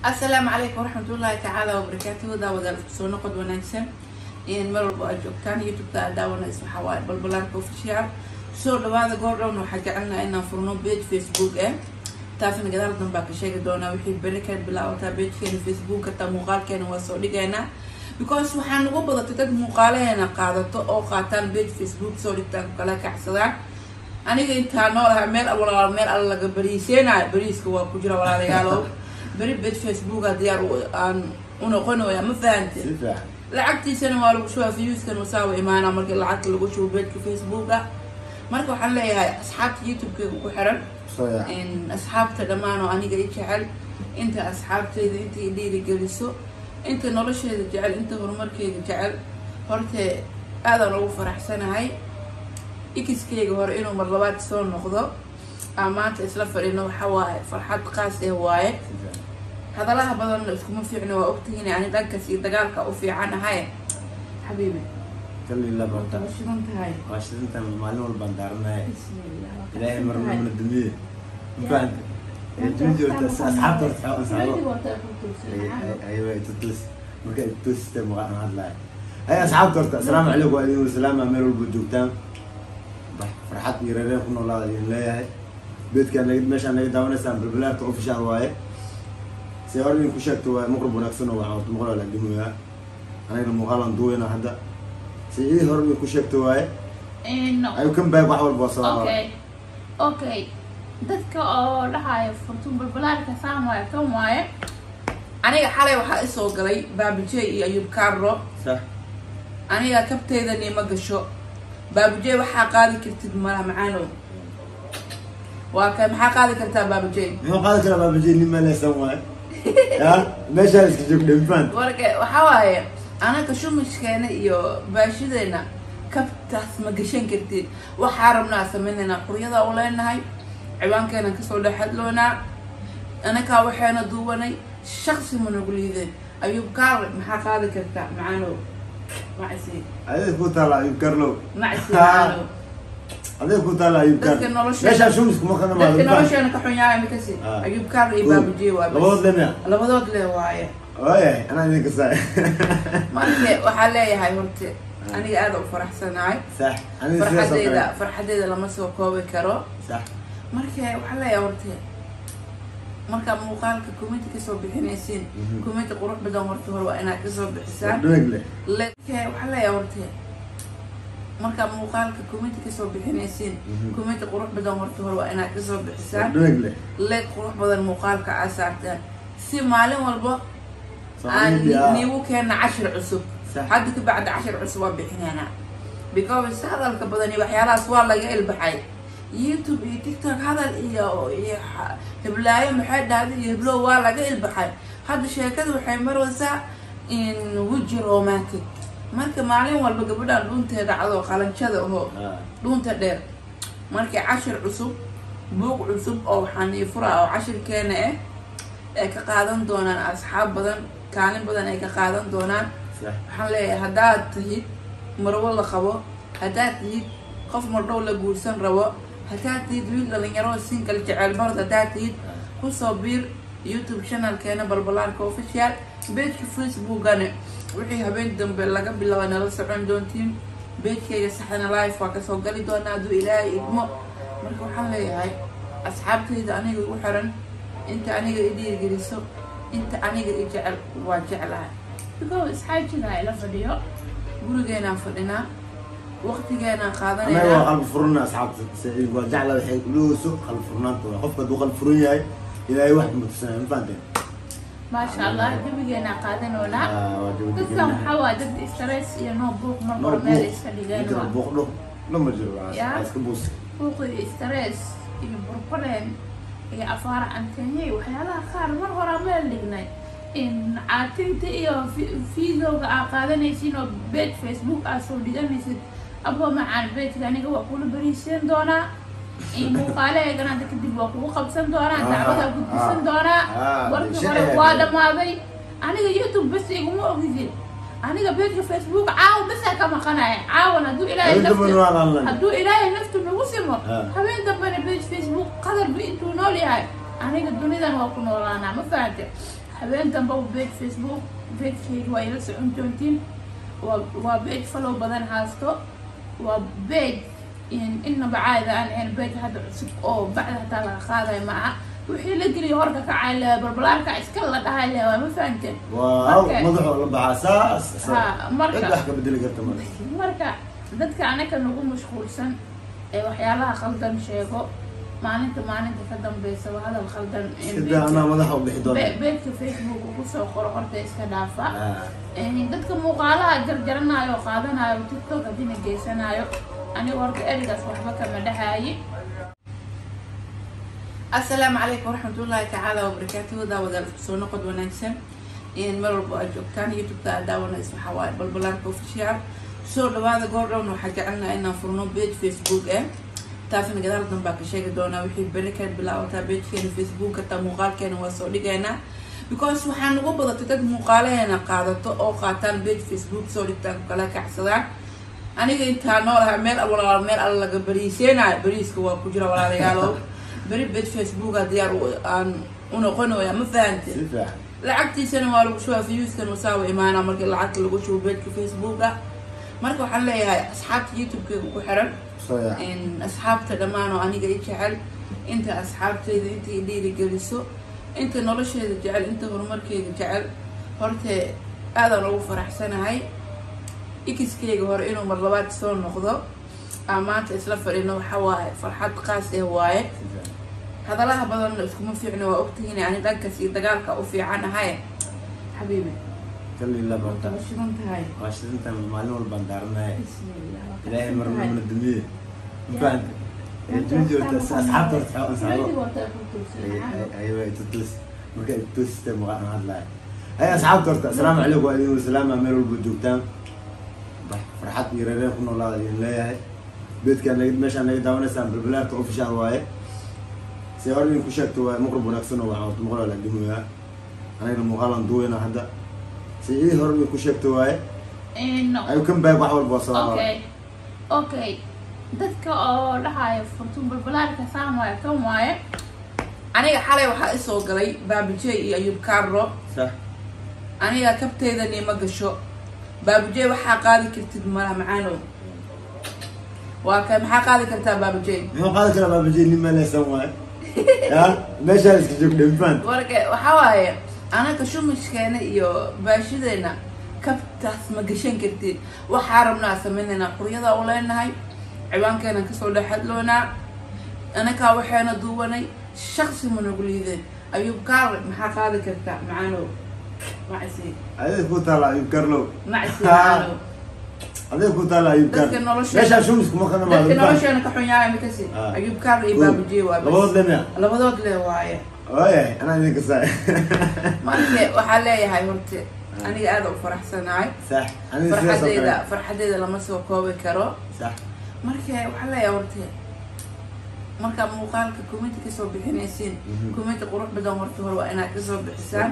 السلام عليكم ورحمة الله تعالى وبركاته. داود الفسون قد ونكسن إن مرة بأجوكتان يوتيوب داونا اسمه حوائل بالبلان كوفيشيال صور لهذا قررون وحكينا إنه فرنو بيج فيسبوك تعرفين قدرت نباك شيء دونا وحي بركة بلا وتا بيج كان فيسبوك تا مقال كان وصولي جينا because waxaan ugu badatay dad muuqaaleena qaadato oo qaataan page Facebook soo dhigtaan kala kacsadaan aniga inta noolahay meel alla laga bariiseenay bariiska waa ku jira walaalayaal bari page Facebook diyaar aan una qonoya ma fahanteen lacagtiisana waa lagu soo views-kan wasaaw imaana markii lacag lagu soo page Facebook marka waxaan leeyahay asxaabta YouTube-ka ku xiran in asxaabta dhamaan oo aniga jecel inta asxaabtayda inta dhiiri geliso انت نولشيدا جعل انت هرمركيدا جعل horte aadan ugu faraxsanahay ikiskeyga hore inuu mar labaad soo noqdo amaanta isla fadhino waxa waaye farxad qaas ah waaye hadalaha badan isku ma fiicno waa ogtihiin yani dhankaas iyo dagaalka u fiicanahay xabiibi kalli la barta shidintahay waa shidintan maalin walba daarnahay ilaahay marna mana dumiye faan الفيديو أصحاب أيوة تطلس ممكن تطلس تبغى هذا هاي أصحاب ترت السلام عليكم وعليكم السلام أمير البجوكتان فرحتني ريرين كنا الله لا هاي بيت كان لقيت مش أنا داون السام بالبلاد تعرف إيش هواي سيارني كشكت ومقرب ونكسونه وعاود مقرب على الجمهور أنا المغالن دوينا هذا سيدي هرني كشكت هواي إنه أيوة كم باب أحول بصار أوكي dadka oo dhahayo furtun balbalaarka saamay kan waaye aniga xalay waxa isoo galay baabujey iyo ayub kaarro sax aniga kabteedani ma gasho baabujey waxa qaadi kartid mala macaano waa ka maxaa qaadi kartaa baabujey maxaa qaadi kartaa baabujey nima la samay ya meesha iska joogday fan warka waxa waaye anaga shumishkeena iyo baashideena kabtaas ma gashan kartid waxa rabnaa sameynaa quriyada u leenahay عوان كان كسر لحد لونا أنا كاوحنا دوبني شخص من الجليدين أيوب كار محاق هذا كرتا معانو معسي هذا كنت على أيوب كارلو معسي معانو هذا كنت على أيوب كارلو ليش أشوفك ما كنا ما لكن أول شيء أنا كحنيا مكسي أيوب كار يباب جيوا لبض لنا لبض له واعي واعي أنا هنيك ساي ما لي وحلي هاي مرتي أنا قاعد أفرح سناي صح أنا فرحة ديدا لما سوى كوبي كرو صح marka waxa la yaabtay marka muuqaalka comment ka soo bixinaysiin comment qurux badan warta hore waa inaad ka soo bixisaan laakiin waxa la yaabtay marka muuqaalka comment ka soo bixinaysiin comment qurux badan warta hore waa inaad ka soo bixisaan laakiin qurux badan muuqaalka asaartan si maalin walba aan niigu keena 10 cusub hadda ka bacda 10 cusub waa bixinana because hadalka badan iyo waxyaalahaas waa laga ilbaxay يوتيوب تيك توك هذا اللي هبلاية محد هذا يهبلو ولا قل بحال هذا الشيء كذا وحيمر وسع إن وجه رومانتيك مركب معلم والبقى بدأ لون تدعو خلنا كذا هو لون تدير مركب 10 عصب بوق عصب أو حني فرع أو 10 كان كقادن دونا أصحاب بدن كان بدن كقادن دونا حلا هدات هيد مروّل خبو هدات هيد قف مرة ولا جورسن روا هتاتيد ويل لين يروح سينكل جعل برضه هتاتيد وصبير يوتيوب شانل كأنه بالبلان كوفيشيال بيت فيسبوك أنا وحي هبين دم بلا قبل لو أنا لسه عندهم تيم بيت كي يسحنا لايف وكسو قالي دون نادو إلهي إدمو مركو حلي هاي أصحابتي إذا أنا يقول حرن أنت أنا يدير جلسو أنت أنا يجعل واجعلها يقول أصحابتي هاي لفديو قولوا جينا فدنا وقت جينا قاضنا أنا قلب فرنا أصحاب سعيد وجعل الحين لوسو قلب فرنا خفقة وقلب فرني إلى أي واحد متسامح فانتين ما شاء الله جب جينا قاضنا ولا قصة محاولة ضد استرس ينوبوك مرة مالي سليجانوا بوق له لما جروا عايز كبوس بوق استرس يبرقلن هي أفارة أنتني وحيالها خار مرة مالي جناي إن عاتنت إياه في ذوق قاضنا يسينو بيت فيسبوك أصل دجانيسد أبغى مع البيت يعني هو كل بريسين دونا مقالة يقرأ عندك الدبوق وخبسن دونا دعوة قدسن دونا ورد ولا ما بي أنا يوتيوب بس يقوموا أغذي أنا بيت فيسبوك عاو بس كما قناة عاو ندو إلهي نفسه هدو إلهي نفسه نوسمه حبين دبنا بيت فيسبوك قدر بإنتو نولي هاي أنا الدنيا ذا هو كنا ورانا ما فهمت habeen dambe beej Facebook beejkayga waa ila socon doontiin waa beej follow badan haasto waa beej inaba caada aan ahayn beej hadda cusub oo bacda hataa laga qaadayo maca wixii la geliyo horka ka cayle balbalaarka iska la dhahay le waa ma fahanteen waaw madaxo la baxaa saas marka wax ka bedeli karta marka dadka anaka nagu mashquulsan ee waxyaalaha khaldan sheego maalinta ka dambaysa waa hadal khaldan sida ana madaxo bixi doona beejka Facebook ku soo qoro horta iska dhaafa dadka muuqaalaha jarjaranayo qaadanayo TikTok hadina geysanayo aniga horta erigaas waxba kama dhahayi. السلام عليكم ورحمة الله تعالى وبركاته. داود سو نقد ونكسن مرة بأجوكتان يوتيوب داونا اسمه حوالي بلبلان اوفيشال سو لهذا قررنا وحكى عنا إن فرنو بيج فيسبوك تعرفين قدرت نبقى شيء دونا وحي بركات بلا وتا بيج كان فيسبوك تا مقال كان وصولي جينا because waxaan ugu badatay dad muuqaalaheena qaadato oo qaataan page Facebook soo dhigtaan kala kacsadaan aniga intaan noolahay meel alla laga bariiseenayo bariiska waa ku jira walaalayaal bari page Facebook diyaar aan una qonoya ma fahanteen lacagtiisana waa lagu soo fiiskan wasaaw imaana markii lacag lagu soo page Facebook marka waxaan leeyahay asxaabta YouTube-ka ku xiran in asxaabta dhamaan oo aniga jecel inta asxaabtayda inta dhiiri geliso inta nolosheeda jecel inta horumarkeeda jecel horta aad aan ugu faraxsanahay ikiskeyga hore inuu mar labaad soo noqdo amaanta isla fadhino waxa waaye farxad qaas ah waaye hadalaha badan iskuma fiicno waa ogtihiin yani dhankaas iyo dagaalka u fiicanahay xabiibi kalli la barta shiruntahay waa shirintan maalin walba daaranahay ilaahay marna mana dumiye fahant جوجو أصحاب أيوة تدوس ممكن تدوس تبغى هذا هاي أصحاب ترى السلام عليكم وعليكم السلام أمير البجوكتان فرحت يرينا كنا الله لا هاي بيت كان لقيت مش أنا داون السام بالبلاد تعرف إيش هواي سيارني كشكت ومقرب ونكسونه وعاود مقرب على الجمهورية أنا المغالن دوينا هذا سيارني كشكت هواي إنه أيوة كم باب واحد بوصل أوكي dadka oo dhahayo furtun balbalaarka saamay kan waaye aniga xalay waxa isoo galay baabijay iyo ayub karro sax aniga kabteedani ma gasho baabijay waxa qaadi kartid mala macaano waa ka maxaa qaadi kartaa baabijay ma qaadi kara baabijay nima la samay ya meesha iska joogdeen fan warka waxa waaye anaga shumishkeena iyo baashideena kabtaas ma gashan kartid waxa rabnaa sameynaa quriyada u leenahay ciwaankeena ka soo dhaxadloona anaka waxaana duubanay shakhsi manuguliyeen ayub kaar maxaa qaadi kartaa macaano macsi ayay ku taala ayub karlo macsi macaano ayay ku taala ayub kar meesha shumis kuma kana ma dadka nolosheena ka xun yahay mikasi ayub kaar iyo baabujee waa labadood le waaye ana idinka saay marka waxaa leeyahay horta aniga aad u faraxsanahay sax farxadeeda lama soo koobi karo sax marka waxa la yaabtay marka muuqaalka comment ka soo bixinaysiin comment qurux badan horta hore waa inaad ka soo bixisaan